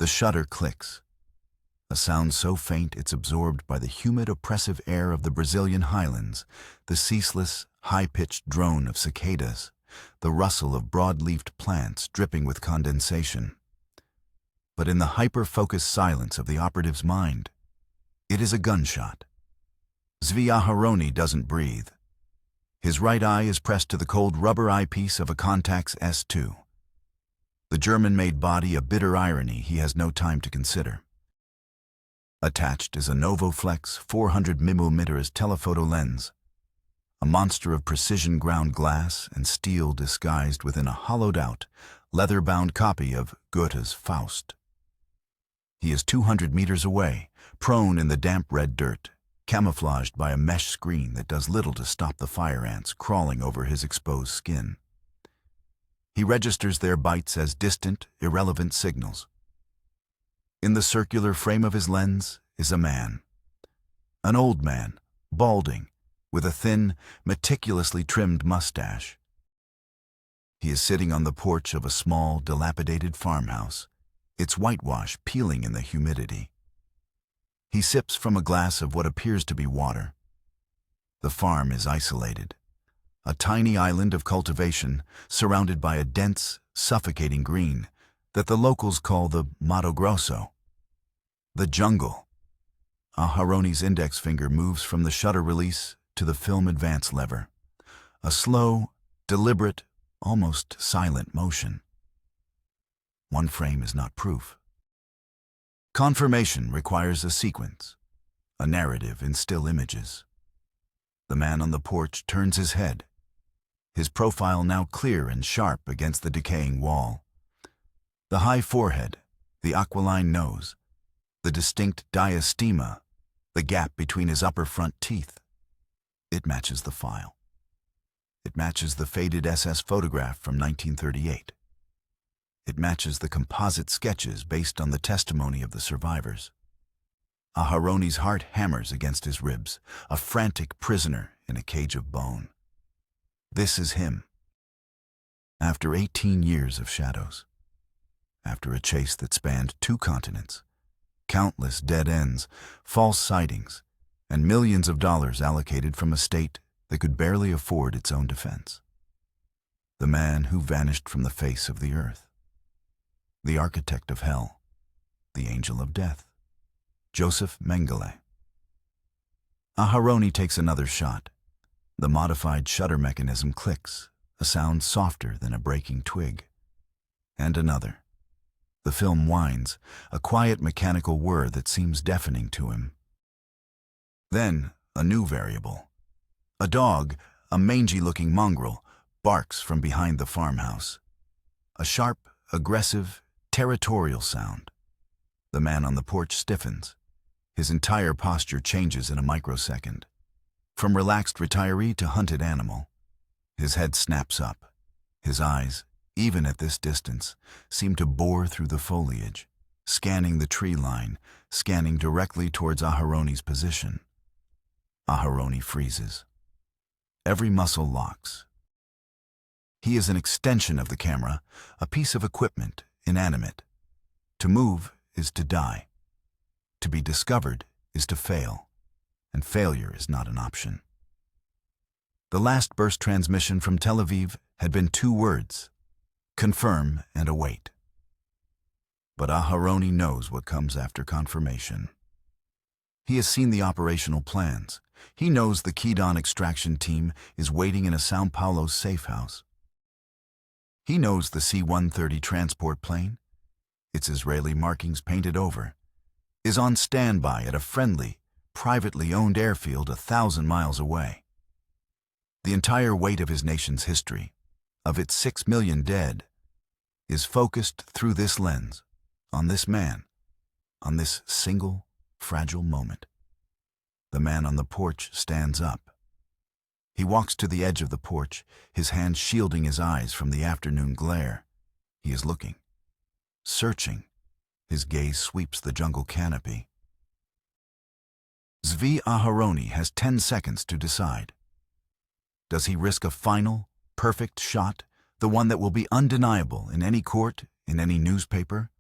The shutter clicks, a sound so faint it's absorbed by the humid, oppressive air of the Brazilian highlands, the ceaseless, high-pitched drone of cicadas, the rustle of broad-leafed plants dripping with condensation. But in the hyper-focused silence of the operative's mind, it is a gunshot. Zvi Aharoni doesn't breathe. His right eye is pressed to the cold rubber eyepiece of a Contax S2. The German-made body a bitter irony he has no time to consider. Attached is a Novoflex 400mm telephoto lens, a monster of precision ground glass and steel disguised within a hollowed-out, leather-bound copy of Goethe's Faust. He is 200 meters away, prone in the damp red dirt, camouflaged by a mesh screen that does little to stop the fire ants crawling over his exposed skin. He registers their bites as distant, irrelevant signals. In the circular frame of his lens is a man. An old man, balding, with a thin, meticulously trimmed mustache. He is sitting on the porch of a small, dilapidated farmhouse, its whitewash peeling in the humidity. He sips from a glass of what appears to be water. The farm is isolated, a tiny island of cultivation surrounded by a dense, suffocating green that the locals call the Mato Grosso, the jungle. Aharoni's index finger moves from the shutter release to the film advance lever, a slow, deliberate, almost silent motion. One frame is not proof. Confirmation requires a sequence, a narrative in still images. The man on the porch turns his head, his profile now clear and sharp against the decaying wall. The high forehead, the aquiline nose, the distinct diastema, the gap between his upper front teeth. It matches the file. It matches the faded SS photograph from 1938. It matches the composite sketches based on the testimony of the survivors. Aharoni's heart hammers against his ribs, a frantic prisoner in a cage of bone. This is him. After 18 years of shadows, after a chase that spanned 2 continents, countless dead ends, false sightings, and millions of dollars allocated from a state that could barely afford its own defense. The man who vanished from the face of the earth. The architect of hell. The angel of death. Josef Mengele. Aharoni takes another shot. The modified shutter mechanism clicks, a sound softer than a breaking twig. And another. The film whines, a quiet mechanical whir that seems deafening to him. Then, a new variable. A dog, a mangy-looking mongrel, barks from behind the farmhouse. A sharp, aggressive, territorial sound. The man on the porch stiffens. His entire posture changes in a microsecond. From relaxed retiree to hunted animal. His head snaps up. His eyes, even at this distance, seem to bore through the foliage, scanning the tree line, scanning directly towards Aharoni's position. Aharoni freezes. Every muscle locks. He is an extension of the camera, a piece of equipment, inanimate. To move is to die. To be discovered is to fail, and failure is not an option. The last burst transmission from Tel Aviv had been 2 words: confirm and await. But Aharoni knows what comes after confirmation. He has seen the operational plans. He knows the Kidon extraction team is waiting in a São Paulo safe house. He knows the C-130 transport plane, its Israeli markings painted over, is on standby at a friendly, privately owned airfield 1,000 miles away. The entire weight of his nation's history, of its 6 million dead, is focused through this lens, on this man, on this single, fragile moment. The man on the porch stands up. He walks to the edge of the porch, his hand shielding his eyes from the afternoon glare. He is looking, searching. His gaze sweeps the jungle canopy. Zvi Aharoni has 10 seconds to decide. Does he risk a final, perfect shot, the one that will be undeniable in any court, in any newspaper?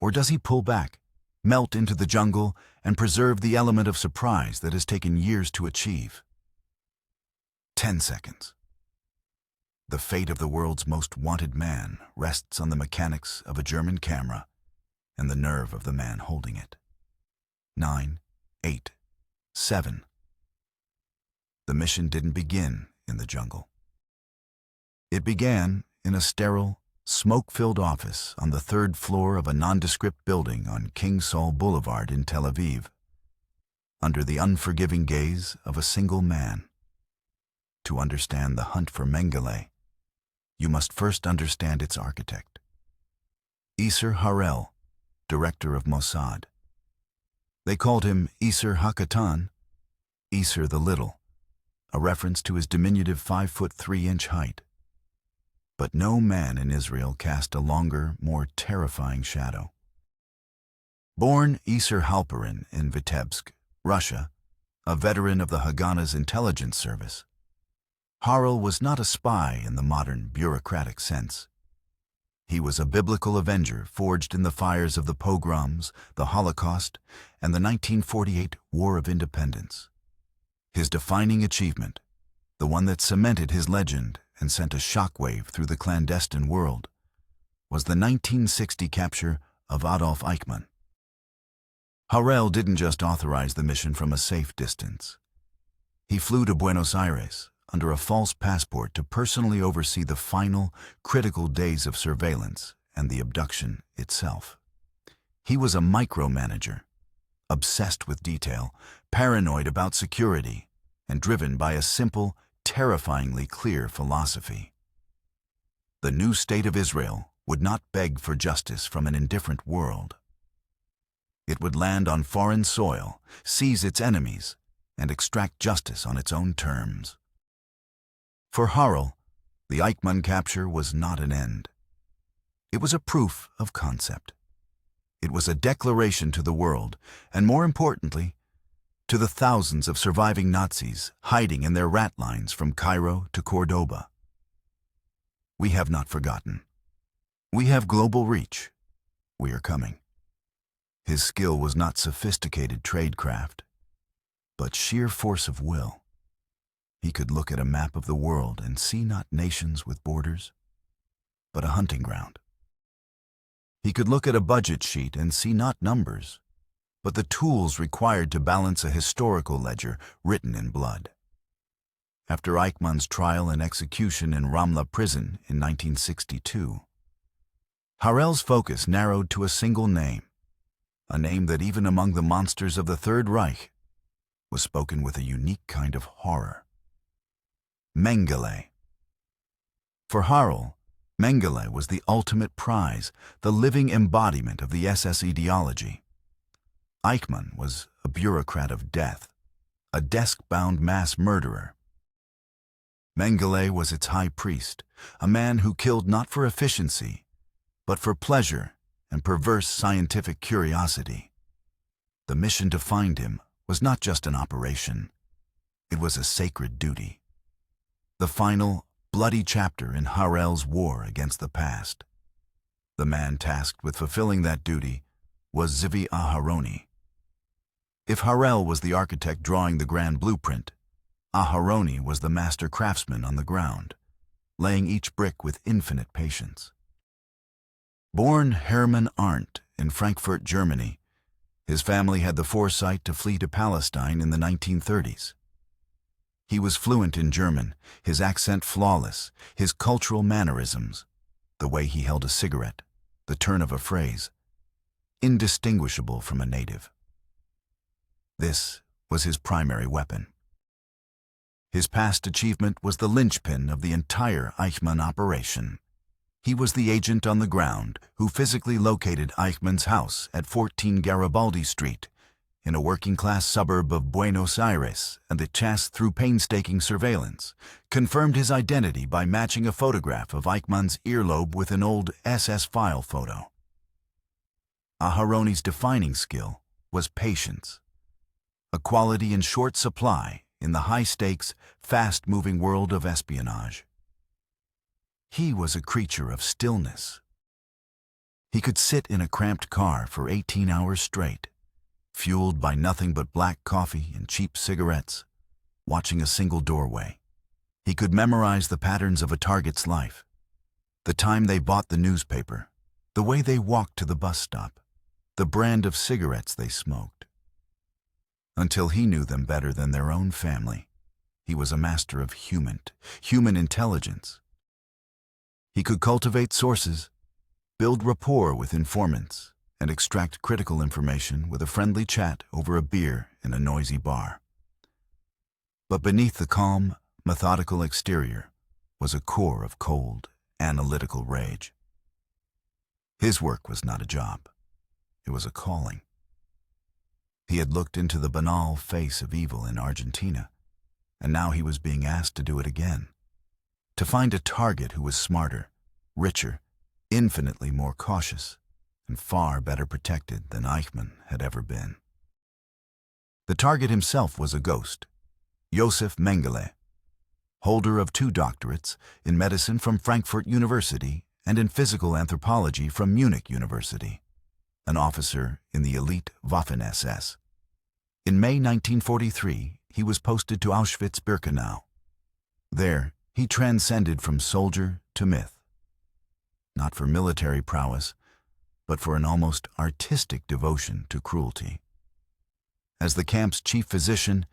Or does he pull back, melt into the jungle, and preserve the element of surprise that has taken years to achieve? 10 seconds. The fate of the world's most wanted man rests on the mechanics of a German camera and the nerve of the man holding it. 9, 8, 7. The mission didn't begin in the jungle. It began in a sterile, smoke-filled office on the third floor of a nondescript building on King Saul Boulevard in Tel Aviv, under the unforgiving gaze of a single man. To understand the hunt for Mengele, you must first understand its architect. Isser Harel, director of Mossad. They called him Isser Hakatan, Isser the Little, a reference to his diminutive 5'3" height. But no man in Israel cast a longer, more terrifying shadow. Born Isser Halperin in Vitebsk, Russia, a veteran of the Haganah's intelligence service, Harel was not a spy in the modern bureaucratic sense. He was a biblical avenger forged in the fires of the pogroms, the Holocaust, and the 1948 War of Independence. His defining achievement, the one that cemented his legend and sent a shockwave through the clandestine world, was the 1960 capture of Adolf Eichmann. Harel didn't just authorize the mission from a safe distance. He flew to Buenos Aires under a false passport to personally oversee the final, critical days of surveillance and the abduction itself. He was a micromanager, obsessed with detail, paranoid about security, and driven by a simple, terrifyingly clear philosophy. The new state of Israel would not beg for justice from an indifferent world. It would land on foreign soil, seize its enemies, and extract justice on its own terms. For Harel, the Eichmann capture was not an end. It was a proof of concept. It was a declaration to the world, and more importantly, to the thousands of surviving Nazis hiding in their rat lines from Cairo to Cordoba. We have not forgotten. We have global reach. We are coming. His skill was not sophisticated tradecraft, but sheer force of will. He could look at a map of the world and see not nations with borders, but a hunting ground. He could look at a budget sheet and see not numbers, but the tools required to balance a historical ledger written in blood. After Eichmann's trial and execution in Ramla prison in 1962, Harel's focus narrowed to a single name, a name that even among the monsters of the Third Reich was spoken with a unique kind of horror. Mengele. For Harel, Mengele was the ultimate prize, the living embodiment of the SS ideology. Eichmann was a bureaucrat of death, a desk-bound mass murderer. Mengele was its high priest, a man who killed not for efficiency, but for pleasure and perverse scientific curiosity. The mission to find him was not just an operation. It was a sacred duty. The final, bloody chapter in Harel's war against the past. The man tasked with fulfilling that duty was Zvi Aharoni. If Harel was the architect drawing the grand blueprint, Aharoni was the master craftsman on the ground, laying each brick with infinite patience. Born Hermann Arndt in Frankfurt, Germany, his family had the foresight to flee to Palestine in the 1930s. He was fluent in German, his accent flawless, his cultural mannerisms, the way he held a cigarette, the turn of a phrase, indistinguishable from a native. This was his primary weapon. His past achievement was the linchpin of the entire Eichmann operation. He was the agent on the ground who physically located Eichmann's house at 14 Garibaldi Street, in a working-class suburb of Buenos Aires, and that chanced through painstaking surveillance, confirmed his identity by matching a photograph of Eichmann's earlobe with an old SS file photo. Aharoni's defining skill was patience, a quality in short supply in the high-stakes, fast-moving world of espionage. He was a creature of stillness. He could sit in a cramped car for 18 hours straight, fueled by nothing but black coffee and cheap cigarettes, watching a single doorway. He could memorize the patterns of a target's life, the time they bought the newspaper, the way they walked to the bus stop, the brand of cigarettes they smoked. Until he knew them better than their own family, he was a master of human intelligence. He could cultivate sources, build rapport with informants, and extract critical information with a friendly chat over a beer in a noisy bar. But beneath the calm, methodical exterior was a core of cold, analytical rage. His work was not a job. It was a calling. He had looked into the banal face of evil in Argentina, and now he was being asked to do it again, to find a target who was smarter, richer, infinitely more cautious, and far better protected than Eichmann had ever been. The target himself was a ghost, Josef Mengele, holder of 2 doctorates in medicine from Frankfurt University and in physical anthropology from Munich University, an officer in the elite Waffen-SS. In May 1943, he was posted to Auschwitz-Birkenau. There, he transcended from soldier to myth, not for military prowess, but for an almost artistic devotion to cruelty. As the camp's chief physician,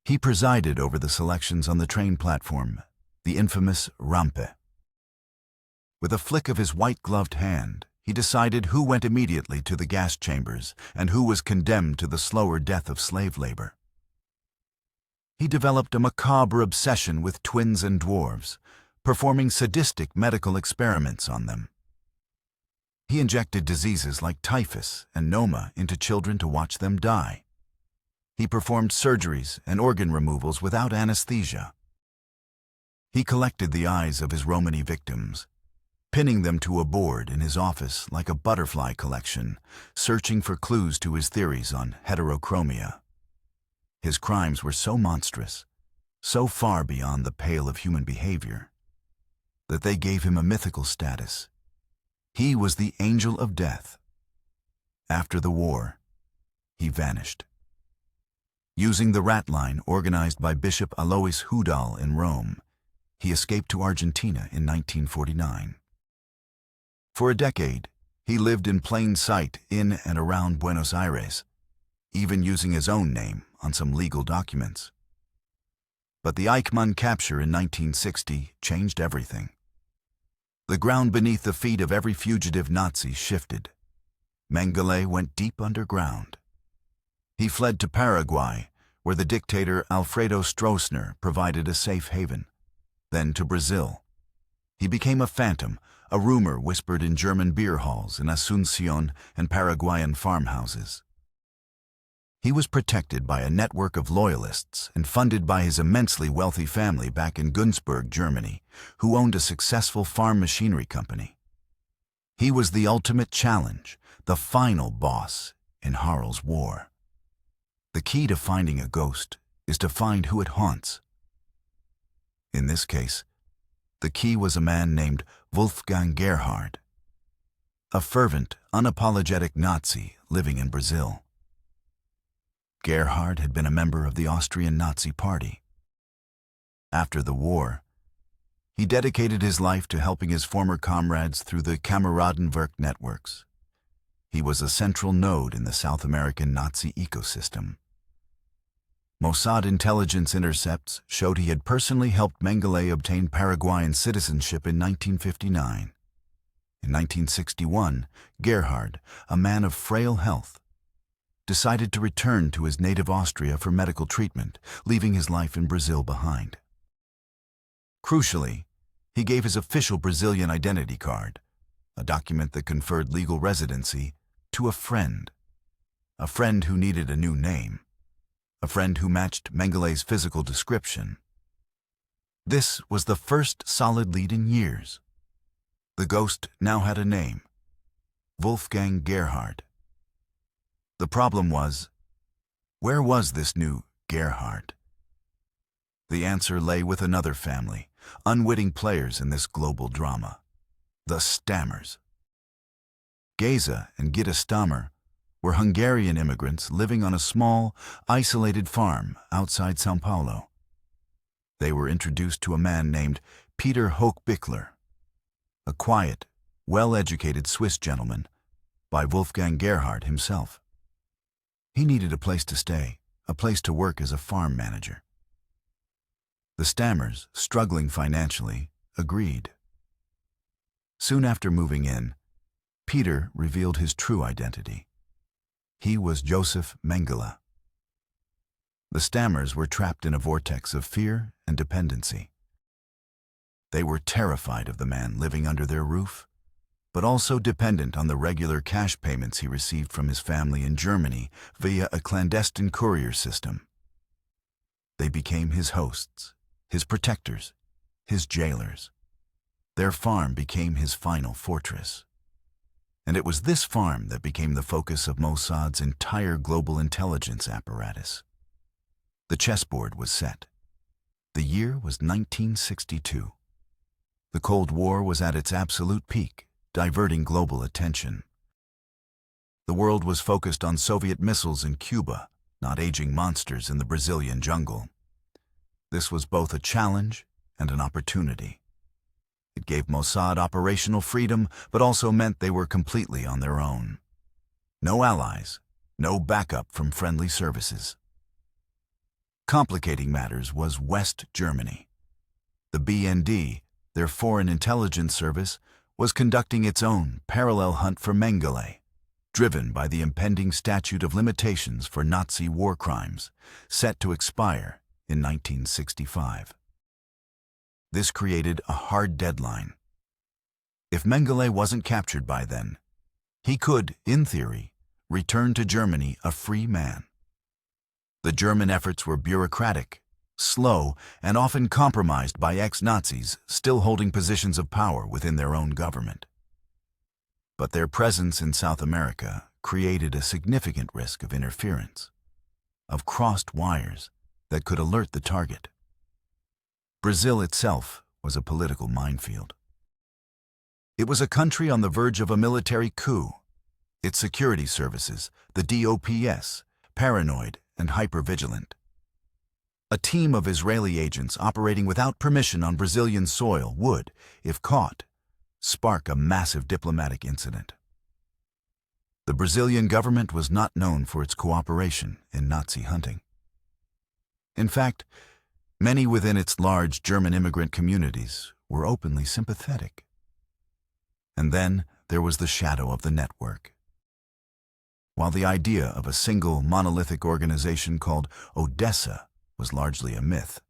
he presided over the selections on the train platform, the infamous Rampe. With a flick of his white-gloved hand, he decided who went immediately to the gas chambers and who was condemned to the slower death of slave labor. He developed a macabre obsession with twins and dwarves, performing sadistic medical experiments on them. He injected diseases like typhus and pneuma into children to watch them die. He performed surgeries and organ removals without anesthesia. He collected the eyes of his Romany victims, pinning them to a board in his office like a butterfly collection, searching for clues to his theories on heterochromia. His crimes were so monstrous, so far beyond the pale of human behavior, that they gave him a mythical status. He was the angel of death. After the war, he vanished. Using the rat line organized by Bishop Alois Hudal in Rome, he escaped to Argentina in 1949. For a decade, he lived in plain sight in and around Buenos Aires, even using his own name on some legal documents. But the Eichmann capture in 1960 changed everything. The ground beneath the feet of every fugitive Nazi shifted. Mengele went deep underground. He fled to Paraguay, where the dictator Alfredo Stroessner provided a safe haven. Then to Brazil. He became a phantom, a rumor whispered in German beer halls in Asunción and Paraguayan farmhouses. He was protected by a network of loyalists and funded by his immensely wealthy family back in Günzburg, Germany, who owned a successful farm machinery company. He was the ultimate challenge, the final boss in Harl's war. The key to finding a ghost is to find who it haunts. In this case, the key was a man named Wolfgang Gerhard, a fervent, unapologetic Nazi living in Brazil. Gerhard had been a member of the Austrian Nazi Party. After the war, he dedicated his life to helping his former comrades through the Kameradenwerk networks. He was a central node in the South American Nazi ecosystem. Mossad intelligence intercepts showed he had personally helped Mengele obtain Paraguayan citizenship in 1959. In 1961, Gerhard, a man of frail health, decided to return to his native Austria for medical treatment, leaving his life in Brazil behind. Crucially, he gave his official Brazilian identity card, a document that conferred legal residency, to a friend who needed a new name, a friend who matched Mengele's physical description. This was the first solid lead in years. The ghost now had a name, Wolfgang Gerhard. The problem was, where was this new Gerhard? The answer lay with another family, unwitting players in this global drama, the Stammers. Geza and Gitta Stammer were Hungarian immigrants living on a small, isolated farm outside São Paulo. They were introduced to a man named Peter Hochbichler, a quiet, well-educated Swiss gentleman, by Wolfgang Gerhard himself. He needed a place to stay, a place to work as a farm manager. The Stammers, struggling financially, agreed. Soon after moving in, Peter revealed his true identity. He was Josef Mengele. The Stammers were trapped in a vortex of fear and dependency. They were terrified of the man living under their roof, but also dependent on the regular cash payments he received from his family in Germany via a clandestine courier system. They became his hosts, his protectors, his jailers. Their farm became his final fortress. And it was this farm that became the focus of Mossad's entire global intelligence apparatus. The chessboard was set. The year was 1962. The Cold War was at its absolute peak, diverting global attention. The world was focused on Soviet missiles in Cuba, not aging monsters in the Brazilian jungle. This was both a challenge and an opportunity. It gave Mossad operational freedom, but also meant they were completely on their own. No allies, no backup from friendly services. Complicating matters was West Germany. The BND, their foreign intelligence service, was conducting its own parallel hunt for Mengele, driven by the impending statute of limitations for Nazi war crimes, set to expire in 1965. This created a hard deadline. If Mengele wasn't captured by then, he could, in theory, return to Germany a free man. The German efforts were bureaucratic, slow, and often compromised by ex-Nazis still holding positions of power within their own government. But their presence in South America created a significant risk of interference, of crossed wires that could alert the target. Brazil itself was a political minefield. It was a country on the verge of a military coup. Its security services, the DOPS, paranoid and hyper-vigilant. A team of Israeli agents operating without permission on Brazilian soil would, if caught, spark a massive diplomatic incident. The Brazilian government was not known for its cooperation in Nazi hunting. In fact, many within its large German immigrant communities were openly sympathetic. And then there was the shadow of the network. While the idea of a single monolithic organization called Odessa was largely a myth,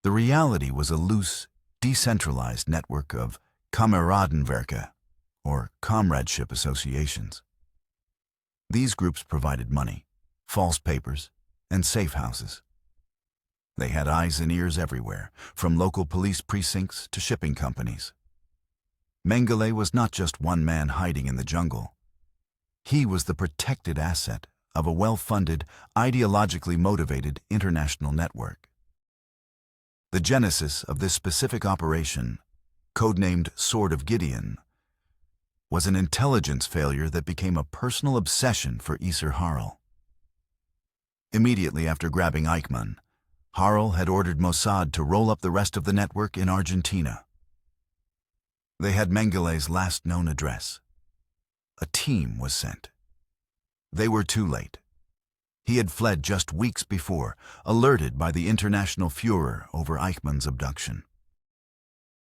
the reality was a loose, decentralized network of Kameradenwerke, or comradeship associations. These groups provided money, false papers, and safe houses. They had eyes and ears everywhere, from local police precincts to shipping companies. Mengele was not just one man hiding in the jungle. He was the protected asset of a well-funded, ideologically motivated international network. The genesis of this specific operation, codenamed Sword of Gideon, was an intelligence failure that became a personal obsession for Isser Harel. Immediately after grabbing Eichmann, Harel had ordered Mossad to roll up the rest of the network in Argentina. They had Mengele's last known address. A team was sent. They were too late. He had fled just weeks before, alerted by the international furor over Eichmann's abduction.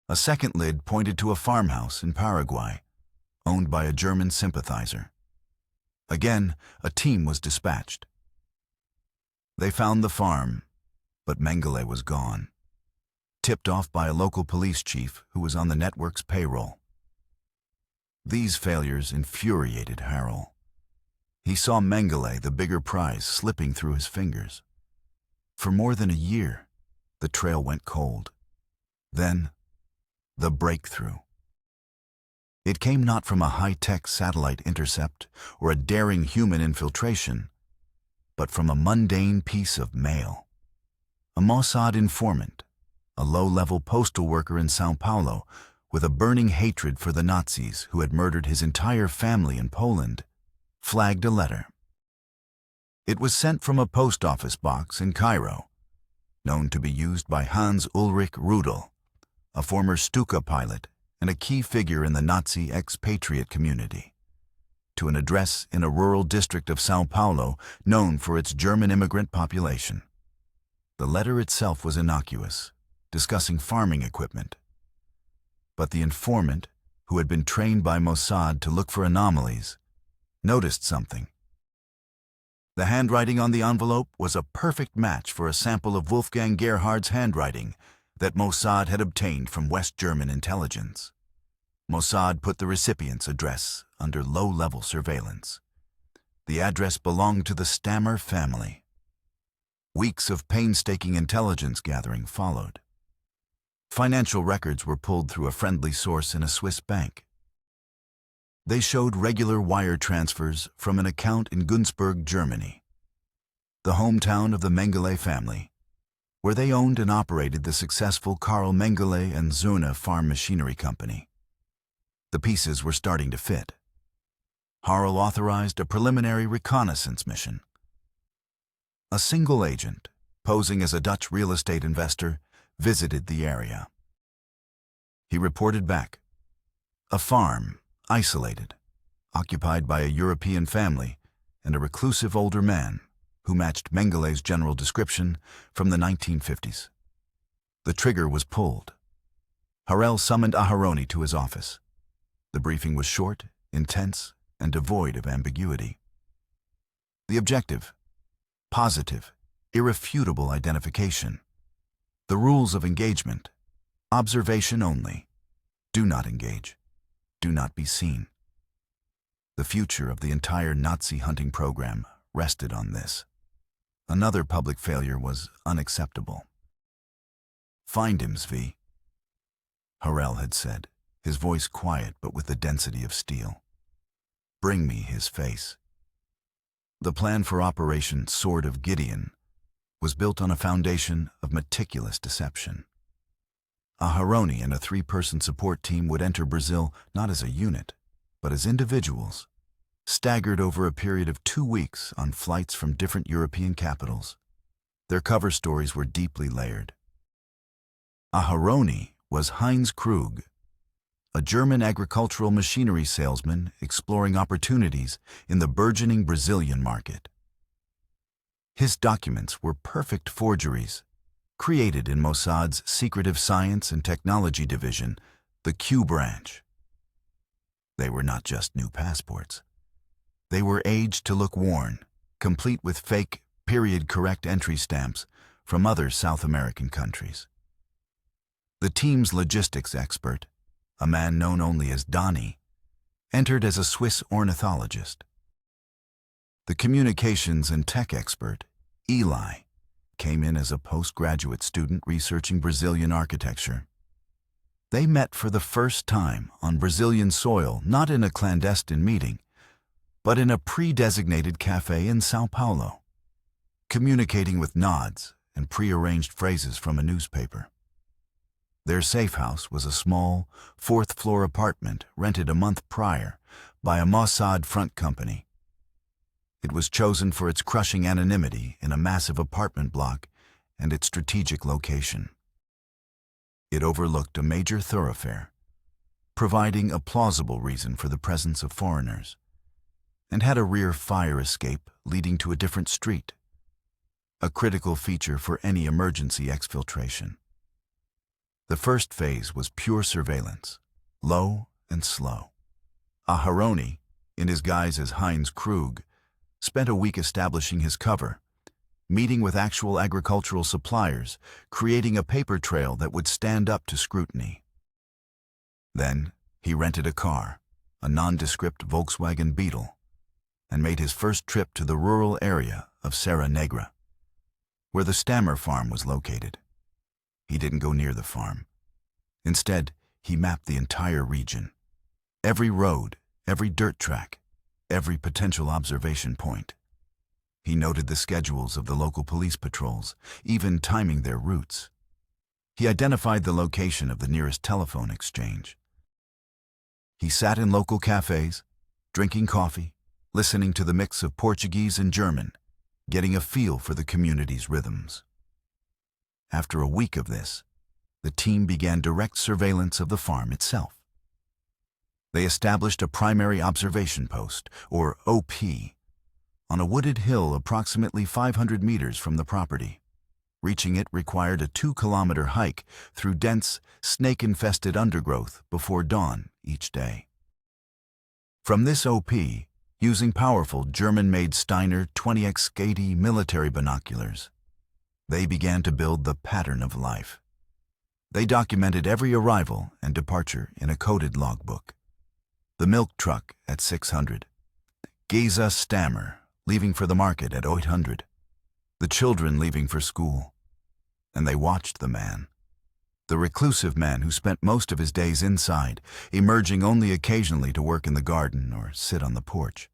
A second lid pointed to a farmhouse in Paraguay, owned by a German sympathizer. Again, a team was dispatched. They found the farm, but Mengele was gone, tipped off by a local police chief who was on the network's payroll. These failures infuriated Harel. He saw Mengele, the bigger prize, slipping through his fingers. For more than a year, the trail went cold. Then, the breakthrough. It came not from a high-tech satellite intercept or a daring human infiltration, but from a mundane piece of mail. A Mossad informant, a low-level postal worker in São Paulo, with a burning hatred for the Nazis who had murdered his entire family in Poland, flagged a letter. It was sent from a post office box in Cairo, known to be used by Hans Ulrich Rudel, a former Stuka pilot and a key figure in the Nazi expatriate community, to an address in a rural district of Sao Paulo known for its German immigrant population. The letter itself was innocuous, discussing farming equipment. But the informant, who had been trained by Mossad to look for anomalies, noticed something. The handwriting on the envelope was a perfect match for a sample of Wolfgang Gerhard's handwriting that Mossad had obtained from West German intelligence. Mossad put the recipient's address under low-level surveillance. The address belonged to the Stammer family. Weeks of painstaking intelligence gathering followed. Financial records were pulled through a friendly source in a Swiss bank. They showed regular wire transfers from an account in Günzburg, Germany, the hometown of the Mengele family, where they owned and operated the successful Karl Mengele and Söhne farm machinery company. The pieces were starting to fit. Harl authorized a preliminary reconnaissance mission. A single agent, posing as a Dutch real estate investor, visited the area. He reported back. A farm, isolated, occupied by a European family and a reclusive older man who matched Mengele's general description from the 1950s. The trigger was pulled. Harel summoned Aharoni to his office. The briefing was short, intense, and devoid of ambiguity. The objective: positive, irrefutable identification. The rules of engagement: observation only. Do not engage. Do not be seen. The future of the entire Nazi hunting program rested on this. Another public failure was unacceptable. Find him, Zvi, Harel had said, his voice quiet but with the density of steel. Bring me his face. The plan for Operation Sword of Gideon was built on a foundation of meticulous deception. Aharoni and a 3-person support team would enter Brazil not as a unit, but as individuals, staggered over a period of 2 weeks on flights from different European capitals. Their cover stories were deeply layered. Aharoni was Heinz Krug, a German agricultural machinery salesman exploring opportunities in the burgeoning Brazilian market. His documents were perfect forgeries, created in Mossad's secretive science and technology division, the Q branch. They were not just new passports. They were aged to look worn, complete with fake, period-correct entry stamps from other South American countries. The team's logistics expert, a man known only as Donnie, entered as a Swiss ornithologist. The communications and tech expert, Eli, came in as a postgraduate student researching Brazilian architecture. They met for the first time on Brazilian soil, not in a clandestine meeting, but in a pre-designated cafe in Sao Paulo, communicating with nods and pre-arranged phrases from a newspaper. Their safe house was a small, 4th-floor apartment rented a month prior by a Mossad front company. It was chosen for its crushing anonymity in a massive apartment block and its strategic location. It overlooked a major thoroughfare, providing a plausible reason for the presence of foreigners, and had a rear fire escape leading to a different street, a critical feature for any emergency exfiltration. The first phase was pure surveillance, low and slow. Aharoni, in his guise as Heinz Krug, spent a week establishing his cover, meeting with actual agricultural suppliers, creating a paper trail that would stand up to scrutiny. Then, he rented a car, a nondescript Volkswagen Beetle, and made his first trip to the rural area of Serra Negra, where the Stammer farm was located. He didn't go near the farm. Instead, he mapped the entire region. Every road, every dirt track, every potential observation point. He noted the schedules of the local police patrols, even timing their routes. He identified the location of the nearest telephone exchange, He sat in local cafes, drinking coffee, listening to the mix of Portuguese and German, getting a feel for the community's rhythms. After a week of this, the team began direct surveillance of the farm itself. They established a primary observation post, or OP, on a wooded hill approximately 500 meters from the property. Reaching it required a 2-kilometer hike through dense, snake-infested undergrowth before dawn each day. From this OP, using powerful German-made Steiner 20x80 military binoculars, they began to build the pattern of life. They documented every arrival and departure in a coded logbook. The milk truck at 600, Geza Stammer leaving for the market at 800, the children leaving for school. And they watched the man, the reclusive man who spent most of his days inside, emerging only occasionally to work in the garden or sit on the porch.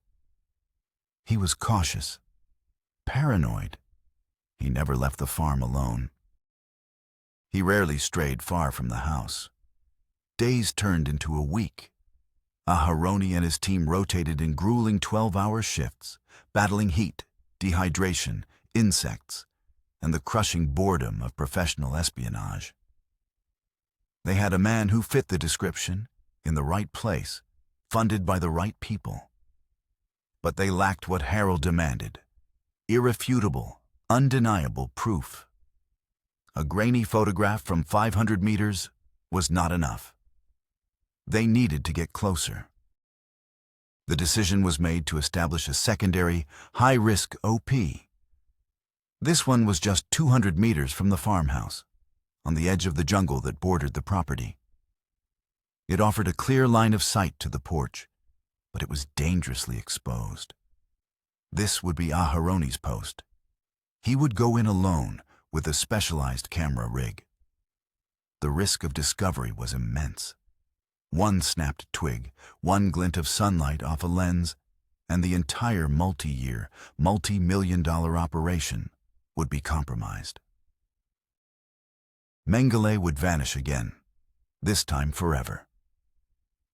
He was cautious, paranoid. He never left the farm alone. He rarely strayed far from the house. Days turned into a week. Aharoni and his team rotated in grueling 12-hour shifts, battling heat, dehydration, insects, and the crushing boredom of professional espionage. They had a man who fit the description, in the right place, funded by the right people. But they lacked what Harold demanded: irrefutable, undeniable proof. A grainy photograph from 500 meters was not enough. They needed to get closer. The decision was made to establish a secondary, high-risk OP. This one was just 200 meters from the farmhouse, on the edge of the jungle that bordered the property. It offered a clear line of sight to the porch, but it was dangerously exposed. This would be Aharoni's post. He would go in alone with a specialized camera rig. The risk of discovery was immense. One snapped twig, one glint of sunlight off a lens, and the entire multi-year, multi-million-dollar operation would be compromised. Mengele would vanish again, this time forever.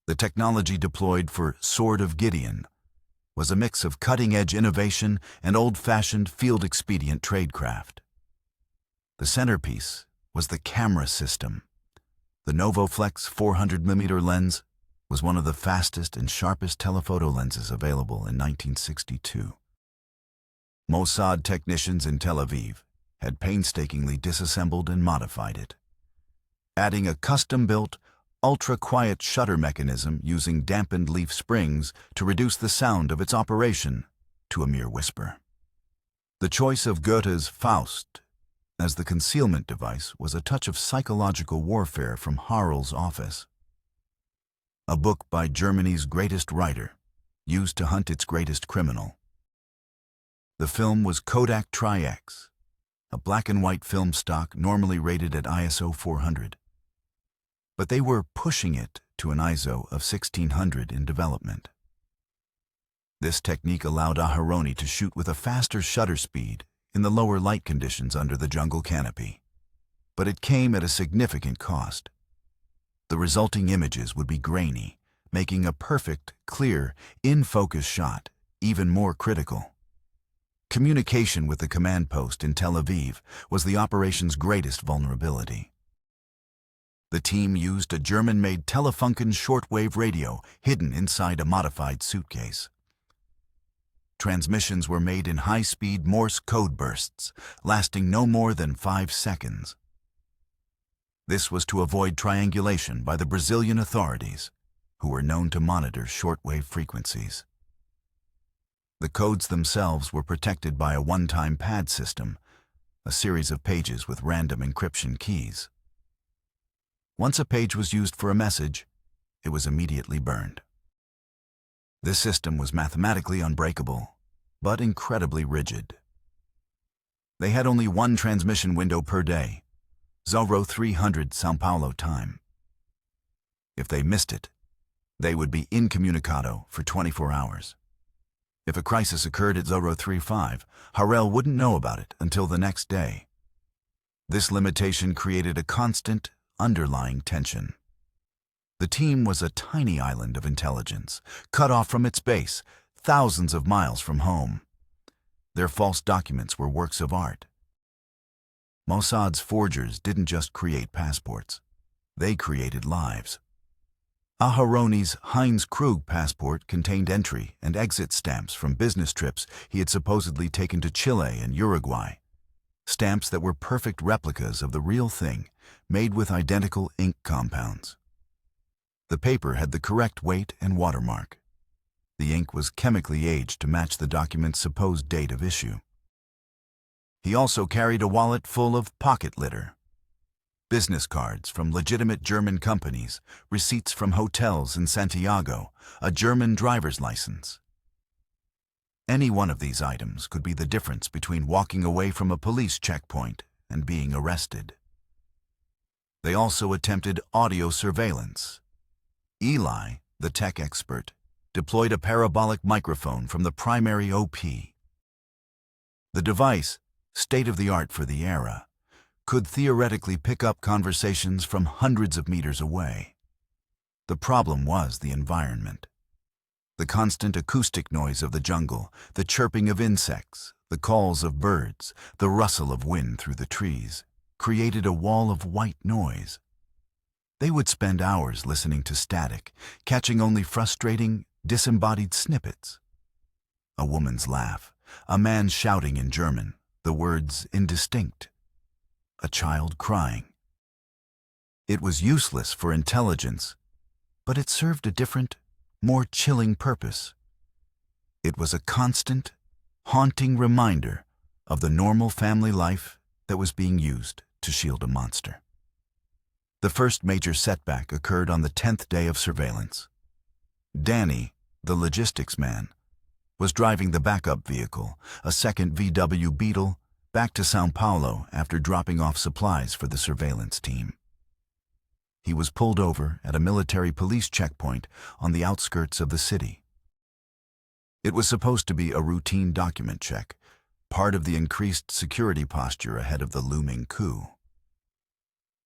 The technology deployed for Sword of Gideon was a mix of cutting-edge innovation and old-fashioned field-expedient tradecraft. The centerpiece was the camera system. The Novoflex 400mm lens was one of the fastest and sharpest telephoto lenses available in 1962. Mossad technicians in Tel Aviv had painstakingly disassembled and modified it, adding a custom-built, ultra-quiet shutter mechanism using dampened leaf springs to reduce the sound of its operation to a mere whisper. The choice of Goethe's Faust as the concealment device was a touch of psychological warfare from Harl's office. A book by Germany's greatest writer, used to hunt its greatest criminal. The film was Kodak Tri-X, a black-and-white film stock normally rated at ISO 400. But they were pushing it to an ISO of 1600 in development. This technique allowed Aharoni to shoot with a faster shutter speed in the lower light conditions under the jungle canopy. But it came at a significant cost. The resulting images would be grainy, making a perfect, clear, in-focus shot even more critical. Communication with the command post in Tel Aviv was the operation's greatest vulnerability. The team used a German-made Telefunken shortwave radio hidden inside a modified suitcase. Transmissions were made in high-speed Morse code bursts, lasting no more than 5 seconds. This was to avoid triangulation by the Brazilian authorities, who were known to monitor shortwave frequencies. The codes themselves were protected by a one-time pad system, a series of pages with random encryption keys. Once a page was used for a message, it was immediately burned. This system was mathematically unbreakable, but incredibly rigid. They had only one transmission window per day, 0300 São Paulo time. If they missed it, they would be incommunicado for 24 hours. If a crisis occurred at 035, Harel wouldn't know about it until the next day. This limitation created a constant, underlying tension. The team was a tiny island of intelligence, cut off from its base, thousands of miles from home. Their false documents were works of art. Mossad's forgers didn't just create passports. They created lives. Aharoney's Heinz Krug passport contained entry and exit stamps from business trips he had supposedly taken to Chile and Uruguay. Stamps that were perfect replicas of the real thing, made with identical ink compounds. The paper had the correct weight and watermark. The ink was chemically aged to match the document's supposed date of issue. He also carried a wallet full of pocket litter. Business cards from legitimate German companies, receipts from hotels in Santiago, a German driver's license. Any one of these items could be the difference between walking away from a police checkpoint and being arrested. They also attempted audio surveillance. Eli, the tech expert, deployed a parabolic microphone from the primary OP. The device, state-of-the-art for the era, could theoretically pick up conversations from hundreds of meters away. The problem was the environment. The constant acoustic noise of the jungle, the chirping of insects, the calls of birds, the rustle of wind through the trees, created a wall of white noise. They would spend hours listening to static, catching only frustrating, disembodied snippets. A woman's laugh, a man shouting in German, the words indistinct. A child crying. It was useless for intelligence, but it served a different, more chilling purpose. It was a constant, haunting reminder of the normal family life that was being used to shield a monster. The first major setback occurred on the 10th day of surveillance. Danny, the logistics man, was driving the backup vehicle, a second VW Beetle, back to São Paulo after dropping off supplies for the surveillance team. He was pulled over at a military police checkpoint on the outskirts of the city. It was supposed to be a routine document check, part of the increased security posture ahead of the looming coup.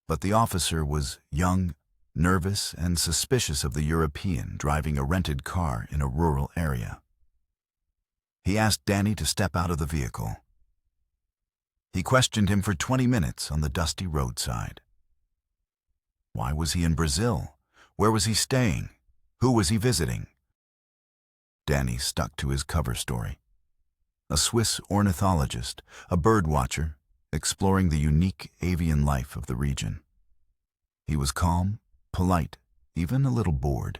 But the officer was young, nervous, and suspicious of the European driving a rented car in a rural area. He asked Danny to step out of the vehicle. He questioned him for 20 minutes on the dusty roadside. Why was he in Brazil? Where was he staying? Who was he visiting? Danny stuck to his cover story. A Swiss ornithologist, a bird watcher, exploring the unique avian life of the region. He was calm, polite, even a little bored.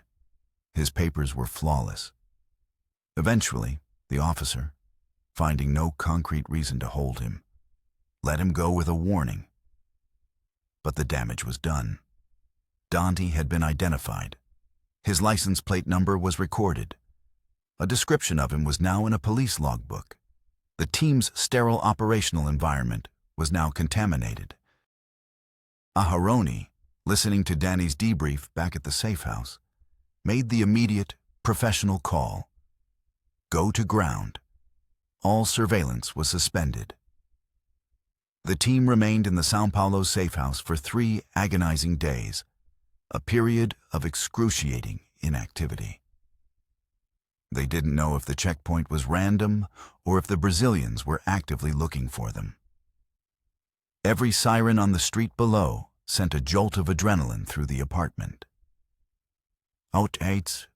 His papers were flawless. Eventually, the officer, finding no concrete reason to hold him, let him go with a warning. But the damage was done. Dante had been identified. His license plate number was recorded. A description of him was now in a police logbook. The team's sterile operational environment was now contaminated. Aharoney, listening to Danny's debrief back at the safe house, made the immediate, professional call. Go to ground. All surveillance was suspended. The team remained in the São Paulo safe house for 3 agonizing days, a period of excruciating inactivity. They didn't know if the checkpoint was random or if the Brazilians were actively looking for them. Every siren on the street below sent a jolt of adrenaline through the apartment. Out 8,